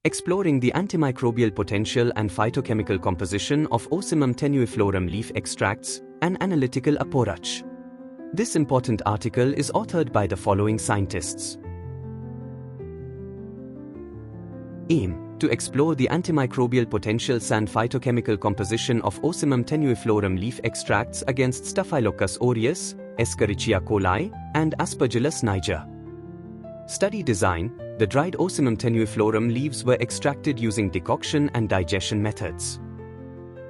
exploring the antimicrobial potential and phytochemical composition of Ocimum Tenuiflorum leaf extracts, an analytical Apporach. This important article is authored by the following scientists. Aim: to explore the antimicrobial potentials and phytochemical composition of Ocimum Tenuiflorum leaf extracts against Staphylococcus aureus, Escherichia coli, and Aspergillus niger. Study design: the dried Ocimum Tenuiflorum leaves were extracted using decoction and digestion methods.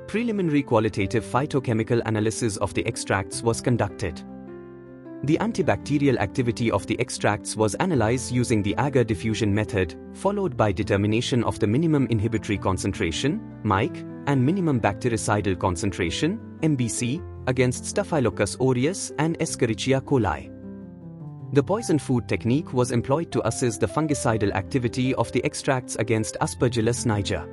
Preliminary qualitative phytochemical analysis of the extracts was conducted. The antibacterial activity of the extracts was analyzed using the Agar diffusion method, followed by determination of the minimum inhibitory concentration, MIC, and minimum bactericidal concentration, MBC, against Staphylococcus aureus and Escherichia coli. The poison food technique was employed to assess the fungicidal activity of the extracts against Aspergillus niger.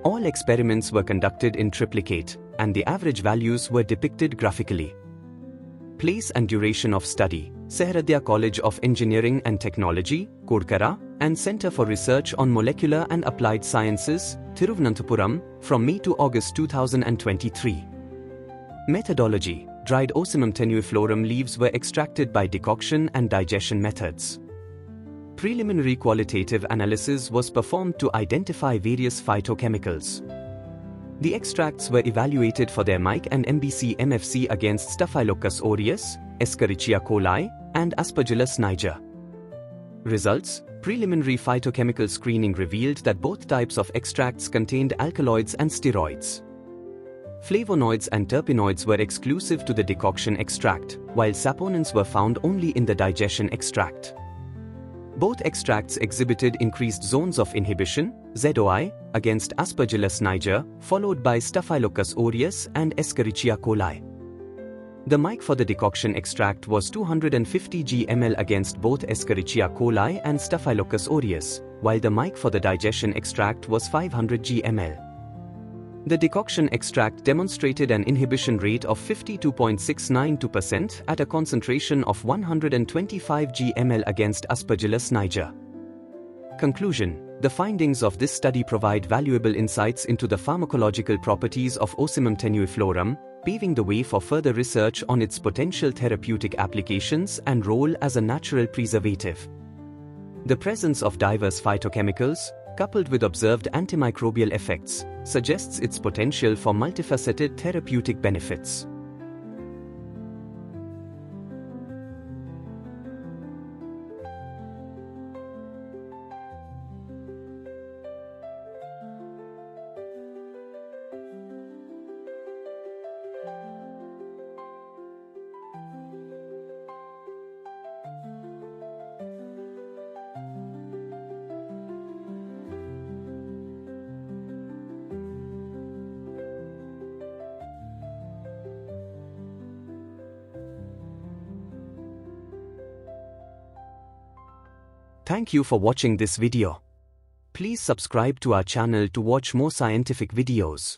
All experiments were conducted in triplicate, and the average values were depicted graphically. Place and duration of study: Sehradya College of Engineering and Technology, Kodkara, and Center for Research on Molecular and Applied Sciences, Thiruvananthapuram, from May to August 2023. Methodology: dried Ocimum Tenuiflorum leaves were extracted by decoction and digestion methods. Preliminary qualitative analysis was performed to identify various phytochemicals. The extracts were evaluated for their MIC and MBC MFC against Staphylococcus aureus, Escherichia coli, and Aspergillus niger. Results: preliminary phytochemical screening revealed that both types of extracts contained alkaloids and steroids. Flavonoids and terpenoids were exclusive to the decoction extract, while saponins were found only in the digestion extract. Both extracts exhibited increased zones of inhibition, ZOI, against Aspergillus niger, followed by Staphylococcus aureus and Escherichia coli. The MIC for the decoction extract was 250 g/ml against both Escherichia coli and Staphylococcus aureus, while the MIC for the digestion extract was 500 g/ml. The decoction extract demonstrated an inhibition rate of 52.692% at a concentration of 125 g/ml against Aspergillus niger. Conclusion: the findings of this study provide valuable insights into the pharmacological properties of Ocimum Tenuiflorum, paving the way for further research on its potential therapeutic applications and role as a natural preservative. The presence of diverse phytochemicals, coupled with observed antimicrobial effects, suggests its potential for multifaceted therapeutic benefits. Thank you for watching this video. Please subscribe to our channel to watch more scientific videos.